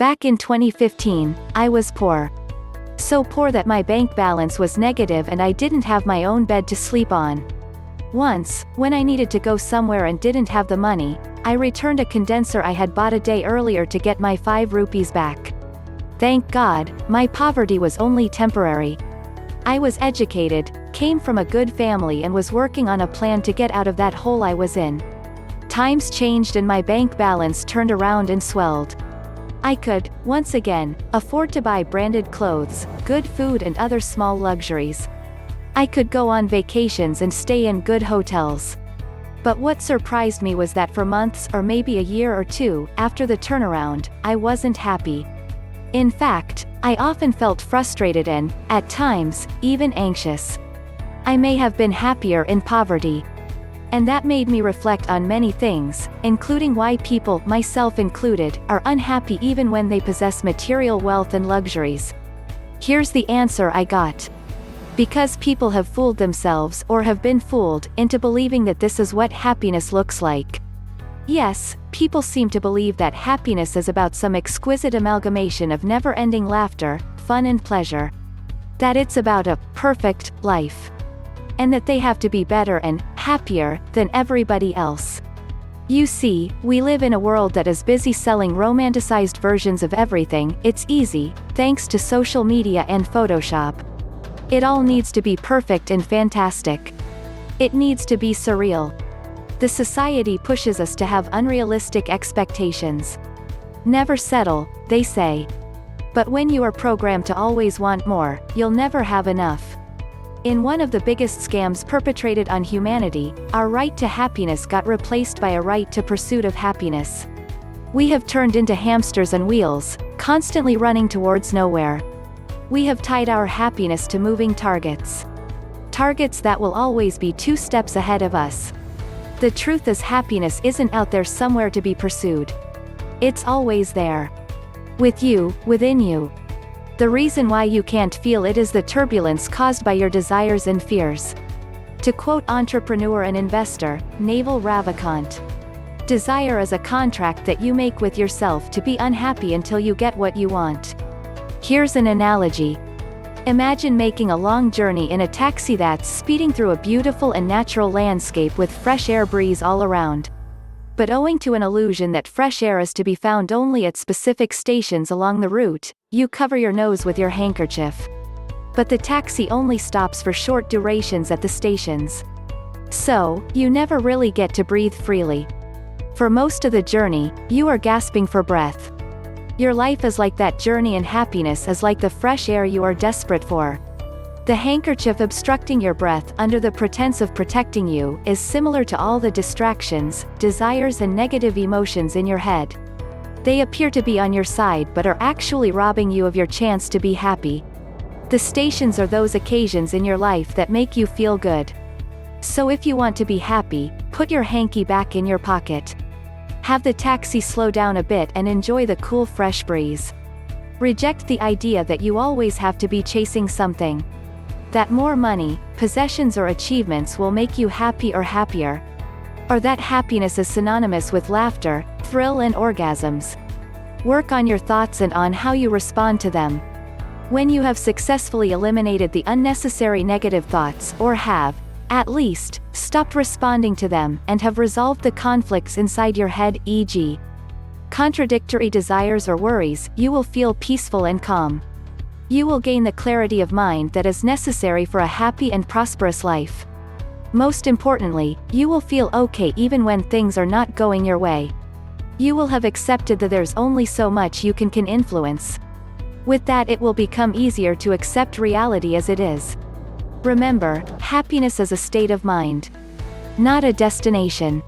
Back in 2015, I was poor. So poor that my bank balance was negative and I didn't have my own bed to sleep on. Once, when I needed to go somewhere and didn't have the money, I returned a condenser I had bought a day earlier to get my 5 rupees back. Thank God, my poverty was only temporary. I was educated, came from a good family and was working on a plan to get out of that hole I was in. Times changed and my bank balance turned around and swelled. I could, once again, afford to buy branded clothes, good food and other small luxuries. I could go on vacations and stay in good hotels. But what surprised me was that for months or maybe a year or two, after the turnaround, I wasn't happy. In fact, I often felt frustrated and, at times, even anxious. I may have been happier in poverty. And that made me reflect on many things, including why people, myself included, are unhappy even when they possess material wealth and luxuries. Here's the answer I got. Because people have fooled themselves or have been fooled into believing that this is what happiness looks like. Yes, people seem to believe that happiness is about some exquisite amalgamation of never-ending laughter, fun and pleasure. That it's about a perfect life. And that they have to be better and happier than everybody else. You see, we live in a world that is busy selling romanticized versions of everything. It's easy, thanks to social media and Photoshop. It all needs to be perfect and fantastic. It needs to be surreal. The society pushes us to have unrealistic expectations. Never settle, they say. But when you are programmed to always want more, you'll never have enough. In one of the biggest scams perpetrated on humanity, our right to happiness got replaced by a right to pursuit of happiness. We have turned into hamsters on wheels, constantly running towards nowhere. We have tied our happiness to moving targets. Targets that will always be 2 steps ahead of us. The truth is happiness isn't out there somewhere to be pursued. It's always there. With you, within you. The reason why you can't feel it is the turbulence caused by your desires and fears. To quote entrepreneur and investor, Naval Ravikant, desire is a contract that you make with yourself to be unhappy until you get what you want. Here's an analogy. Imagine making a long journey in a taxi that's speeding through a beautiful and natural landscape with fresh air breeze all around. But owing to an illusion that fresh air is to be found only at specific stations along the route, you cover your nose with your handkerchief. But the taxi only stops for short durations at the stations. So, you never really get to breathe freely. For most of the journey, you are gasping for breath. Your life is like that journey and happiness is like the fresh air you are desperate for. The handkerchief obstructing your breath under the pretense of protecting you is similar to all the distractions, desires and negative emotions in your head. They appear to be on your side but are actually robbing you of your chance to be happy. The stations are those occasions in your life that make you feel good. So if you want to be happy, put your hanky back in your pocket. Have the taxi slow down a bit and enjoy the cool fresh breeze. Reject the idea that you always have to be chasing something. That more money, possessions or achievements will make you happy or happier. Or that happiness is synonymous with laughter, thrill and orgasms. Work on your thoughts and on how you respond to them. When you have successfully eliminated the unnecessary negative thoughts or have, at least, stopped responding to them and have resolved the conflicts inside your head, e.g., contradictory desires or worries, you will feel peaceful and calm. You will gain the clarity of mind that is necessary for a happy and prosperous life. Most importantly, you will feel okay even when things are not going your way. You will have accepted that there's only so much you can influence. With that, it will become easier to accept reality as it is. Remember, happiness is a state of mind, not a destination.